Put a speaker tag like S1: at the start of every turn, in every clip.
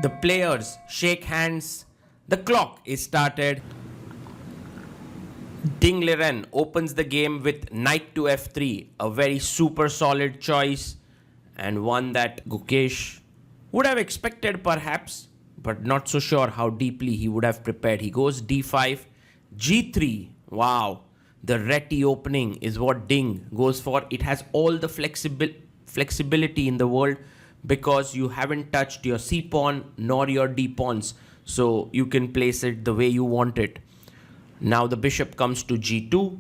S1: The players shake hands. The clock is started. Liren opens the game with knight to f3, a very super solid choice and one that Gukesh would have expected perhaps, but not so sure how deeply he would have prepared. He goes d5, g3. Wow, the Reti opening is what Ding goes for. It has all the flexibility in the world because you haven't touched your c pawn nor your d pawns, so you can place it the way you want it. Now the bishop comes to g2,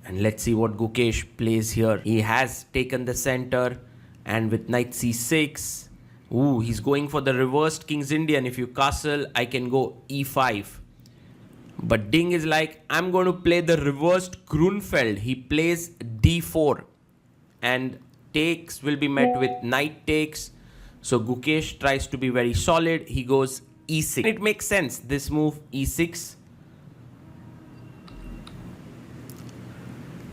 S1: and let's see what Gukesh plays here. He has taken the center, and with knight c6, ooh, he's going for the reversed King's Indian. If you castle, I can go e5. But Ding is like, I'm going to play the reversed Grunfeld. He plays d4, and takes will be met with knight takes. So Gukesh tries to be very solid. He goes e6. It makes sense, this move, e6.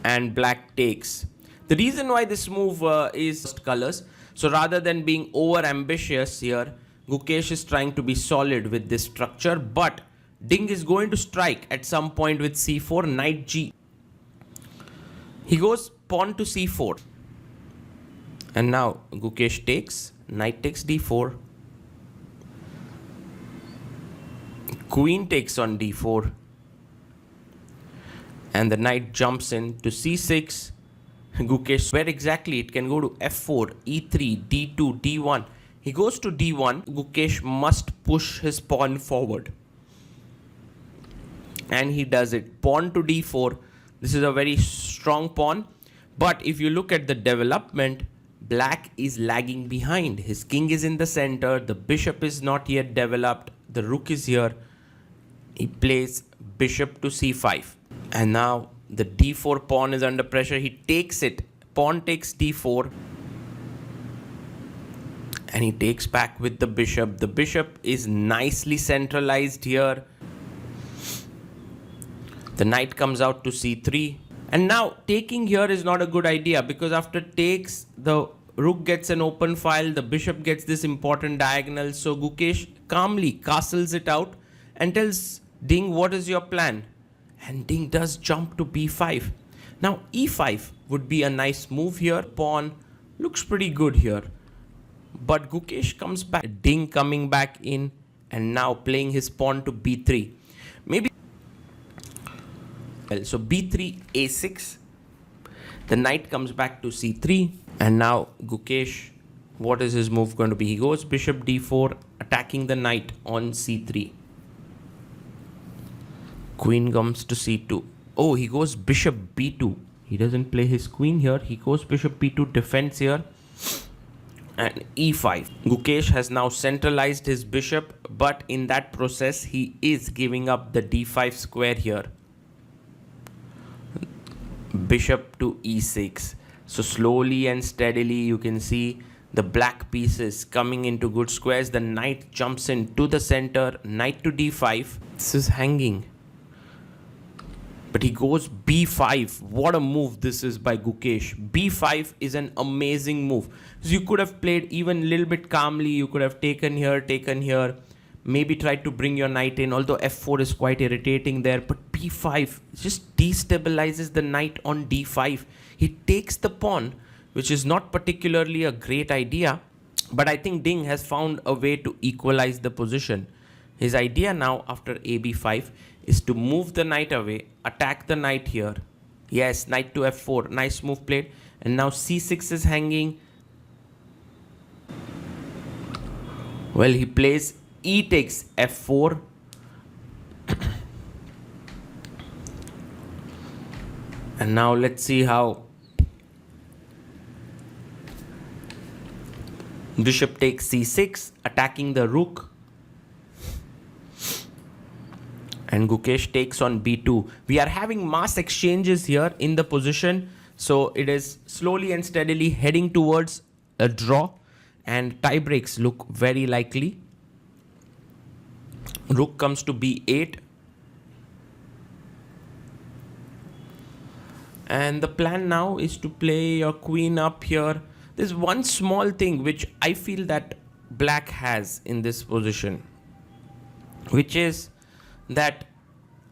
S1: And black takes. The reason why this move is colors. So rather than being over ambitious here, Gukesh is trying to be solid with this structure, but Ding is going to strike at some point with c4, knight g. He goes pawn to c4. And now Gukesh takes, knight takes d4. Queen takes on d4. And the knight jumps in to c6. Gukesh, where exactly it can go to f4, e3, d2, d1. He goes to d1. Gukesh must push his pawn forward. And he does it. Pawn to d4. This is a very strong pawn. But if you look at the development, black is lagging behind. His king is in the center. The bishop is not yet developed. The rook is here. He plays bishop to c5. And now the d4 pawn is under pressure. He takes it. Pawn takes d4. And he takes back with the bishop. The bishop is nicely centralized here. The knight comes out to c3. And now taking here is not a good idea, because after takes, the rook gets an open file. The bishop gets this important diagonal. So Gukesh calmly castles it out and tells Ding, what is your plan? And Ding does jump to b5. Now e5 would be a nice move here. Pawn looks pretty good here. But Gukesh comes back. Ding coming back in and now playing his pawn to b3. Maybe. Well, so b3, a6. The knight comes back to c3. And now Gukesh, what is his move going to be? He goes bishop d4, attacking the knight on c3. Queen comes to c2. Oh, he goes bishop b2. He doesn't play his queen here. He goes bishop b2, defense here. And e5. Gukesh has now centralized his bishop, but in that process, he is giving up the d5 square here. Bishop to e6. So slowly and steadily, you can see the black pieces coming into good squares. The knight jumps in to the center. Knight to d5. This is hanging. But he goes b5. What a move this is by Gukesh. b5 is an amazing move. So you could have played even a little bit calmly. You could have taken here. Maybe tried to bring your knight in. Although f4 is quite irritating there. But b5 just destabilizes the knight on d5. He takes the pawn, which is not particularly a great idea. But I think Ding has found a way to equalize the position. His idea now after ab5 is to move the knight away, attack the knight here. Yes, knight to f4, nice move played. And now c6 is hanging. Well, he plays e takes f4. And now let's see how bishop takes c6, attacking the rook. And Gukesh takes on b2. We are having mass exchanges here in the position. So it is slowly and steadily heading towards a draw. And tie breaks look very likely. Rook comes to b8. And the plan now is to play your queen up here. There's one small thing which I feel that black has in this position, which is that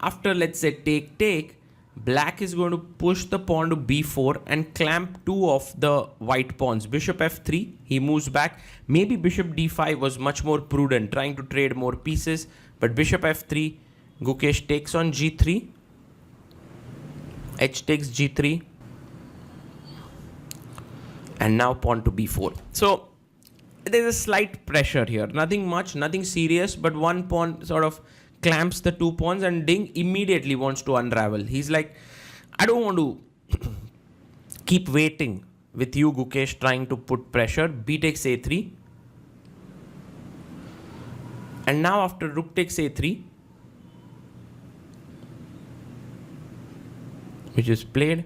S1: after, let's say, take, black is going to push the pawn to b4 and clamp two of the white pawns. Bishop f3, he moves back. Maybe bishop d5 was much more prudent, trying to trade more pieces. But bishop f3, Gukesh takes on g3. H takes g3. And now pawn to b4. So there's a slight pressure here. Nothing much, nothing serious, but one pawn sort of clamps the two pawns and Ding immediately wants to unravel. He's like, I don't want to keep waiting with you, Gukesh, trying to put pressure. B takes a3. And now after rook takes a3, which is played.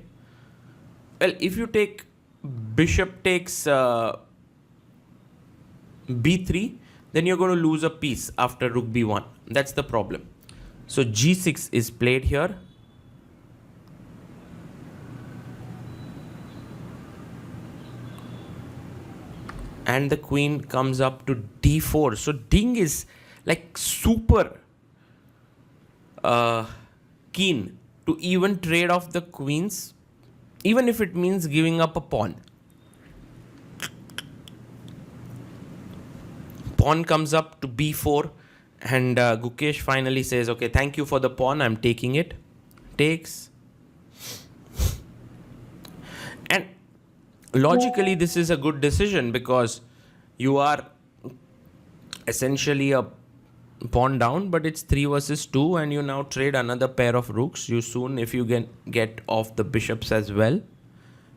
S1: Well, if you take bishop takes b3, then you're going to lose a piece after rook b1. That's the problem. So g6 is played here. And the queen comes up to d4. So Ding is like super keen to even trade off the queens, even if it means giving up a pawn. Pawn comes up to b4 and Gukesh finally says, okay, thank you for the pawn, I'm taking it. Takes. And logically this is a good decision because you are essentially a pawn down, but it's 3 versus 2 and you now trade another pair of rooks. You soon, if you get off the bishops as well,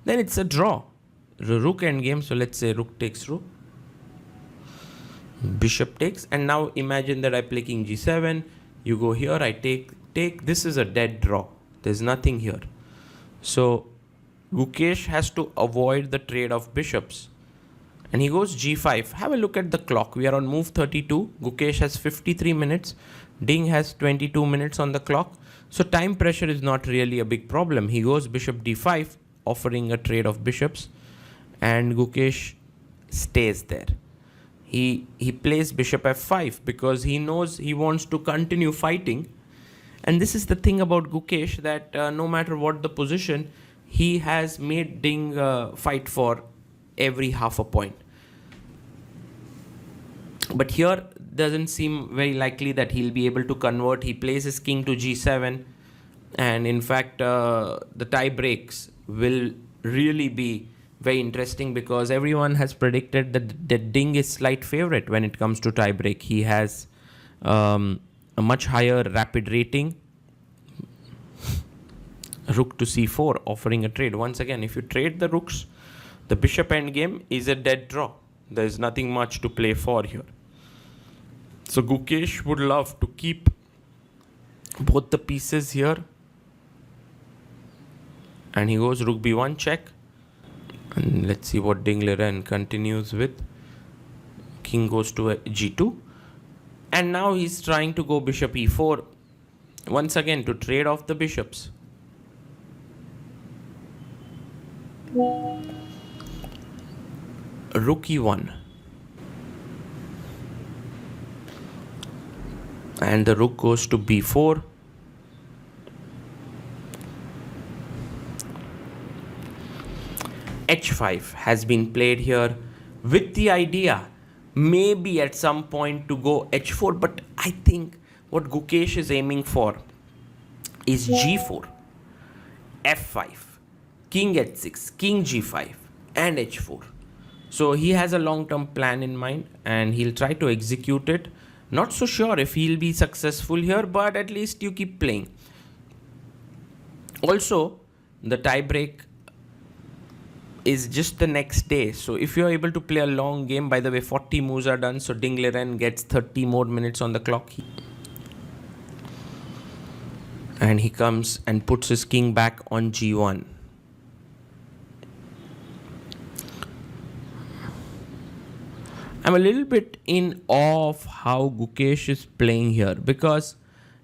S1: then it's a draw. Rook endgame, so let's say rook takes rook. Bishop takes, and now imagine that I play king g7, you go here, I take, this is a dead draw. There's nothing here. So Gukesh has to avoid the trade of bishops. And he goes g5. Have a look at the clock. We are on move 32. Gukesh has 53 minutes. Ding has 22 minutes on the clock. So time pressure is not really a big problem. He goes bishop d5, offering a trade of bishops. And Gukesh stays there. He plays bishop f5 because he knows he wants to continue fighting. And this is the thing about Gukesh, that no matter what the position, he has made Ding fight for every half a point. But here doesn't seem very likely that he'll be able to convert. He plays his king to g7, and in fact the tie breaks will really be very interesting because everyone has predicted that Ding is slight favorite when it comes to tie break. He has a much higher rapid rating. Rook to c4, offering a trade. Once again, if you trade the rooks, the bishop endgame is a dead draw. There is nothing much to play for here. So Gukesh would love to keep both the pieces here. And he goes rook b1 check. And let's see what Ding Liren continues with. King goes to g2. And now he's trying to go bishop e4. Once again to trade off the bishops. Rook e1. And the rook goes to b4. h5 has been played here with the idea maybe at some point to go h4, but I think what Gukesh is aiming for is g4, f5, king h6, king g5 and h4. So he has a long-term plan in mind and he'll try to execute it. Not so sure if he'll be successful here, but at least you keep playing. Also, the tie break is just the next day. So if you're able to play a long game, by the way, 40 moves are done. So Ding Liren gets 30 more minutes on the clock. And he comes and puts his king back on g1. I'm a little bit in awe of how Gukesh is playing here because,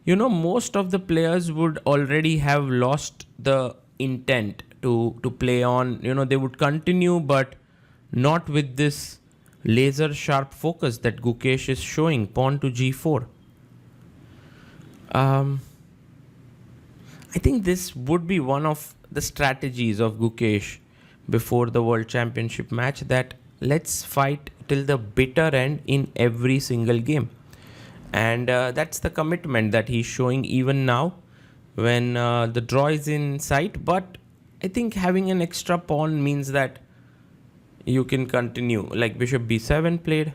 S1: you know, most of the players would already have lost the intent to play on. You know, they would continue, but not with this laser sharp focus that Gukesh is showing. Pawn to g4. I think this would be one of the strategies of Gukesh before the World Championship match, that let's fight till the bitter end in every single game. And that's the commitment that he's showing even now when the draw is in sight. But I think having an extra pawn means that you can continue. Like bishop b7 played.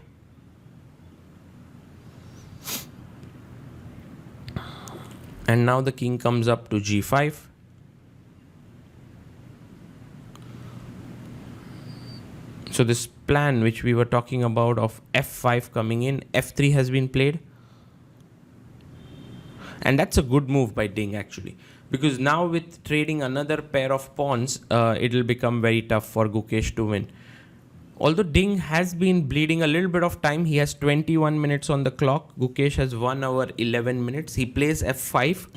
S1: And now the king comes up to g5. So this plan which we were talking about of f5 coming in, f3 has been played. And that's a good move by Ding actually. Because now with trading another pair of pawns, it'll become very tough for Gukesh to win. Although Ding has been bleeding a little bit of time, he has 21 minutes on the clock. Gukesh has 1 hour 11 minutes. He plays f5.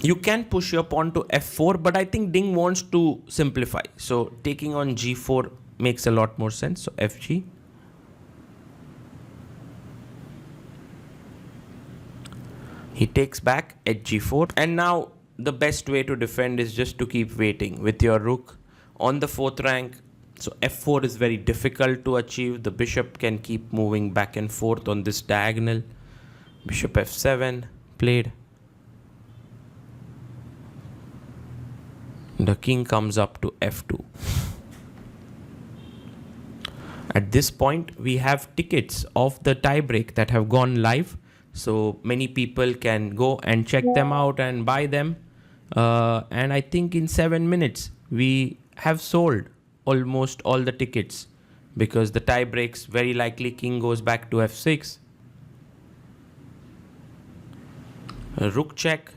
S1: You can push your pawn to f4, but I think Ding wants to simplify. So taking on g4 makes a lot more sense. So fg. He takes back at g4. And now the best way to defend is just to keep waiting with your rook on the 4th rank. So f4 is very difficult to achieve. The bishop can keep moving back and forth on this diagonal. Bishop f7 played. The king comes up to f2. At this point, we have tickets of the tiebreak that have gone live. So many people can go and check them out and buy them. And I think in 7 minutes, we have sold almost all the tickets, because the tie breaks very likely king goes back to f6. Rook check.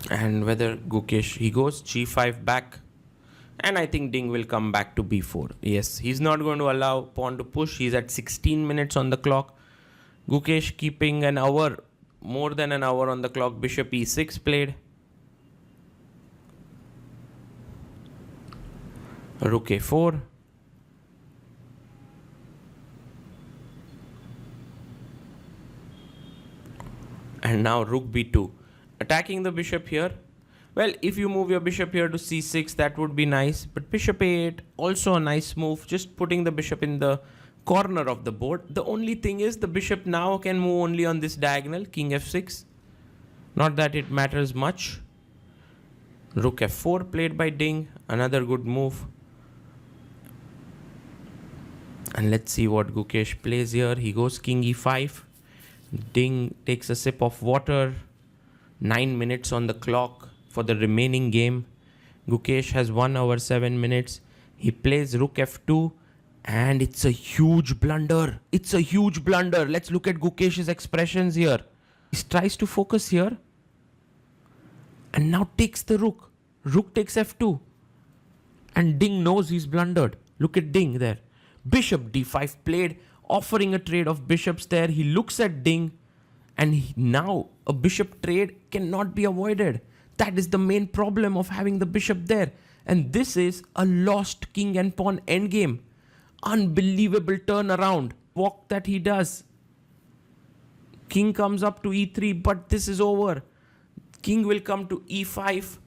S1: And whether Gukesh, he goes g5 back. And I think Ding will come back to b4. Yes, he's not going to allow pawn to push. He's at 16 minutes on the clock. Gukesh keeping an hour, more than an hour on the clock. Bishop e6 played. Rook a4. And now rook b2. Attacking the bishop here. Well, if you move your bishop here to c6, that would be nice. But bishop a8, also a nice move. Just putting the bishop in the corner of the board. The only thing is the bishop now can move only on this diagonal, king f6. Not that it matters much. Rook f4 played by Ding. Another good move. And let's see what Gukesh plays here. He goes king e5. Ding takes a sip of water. 9 minutes on the clock for the remaining game. Gukesh has 1 hour 7 minutes. He plays rook f2. And it's a huge blunder. It's a huge blunder. Let's look at Gukesh's expressions here. He tries to focus here. And now takes the rook. Rook takes f2. And Ding knows he's blundered. Look at Ding there. Bishop d5 played, offering a trade of bishops there. He looks at Ding. And now a bishop trade cannot be avoided. That is the main problem of having the bishop there. And this is a lost king and pawn endgame. Unbelievable turnaround. Walk that he does. King comes up to e3, but this is over. King will come to e5.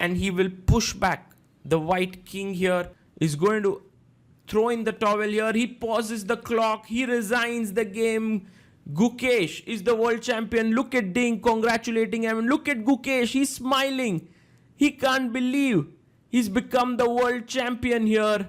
S1: And he will push back. The white king here is going to throw in the towel here. He pauses the clock. He resigns the game. Gukesh is the world champion. Look at Ding congratulating him. Look at Gukesh. He's smiling. He can't believe he's become the world champion here.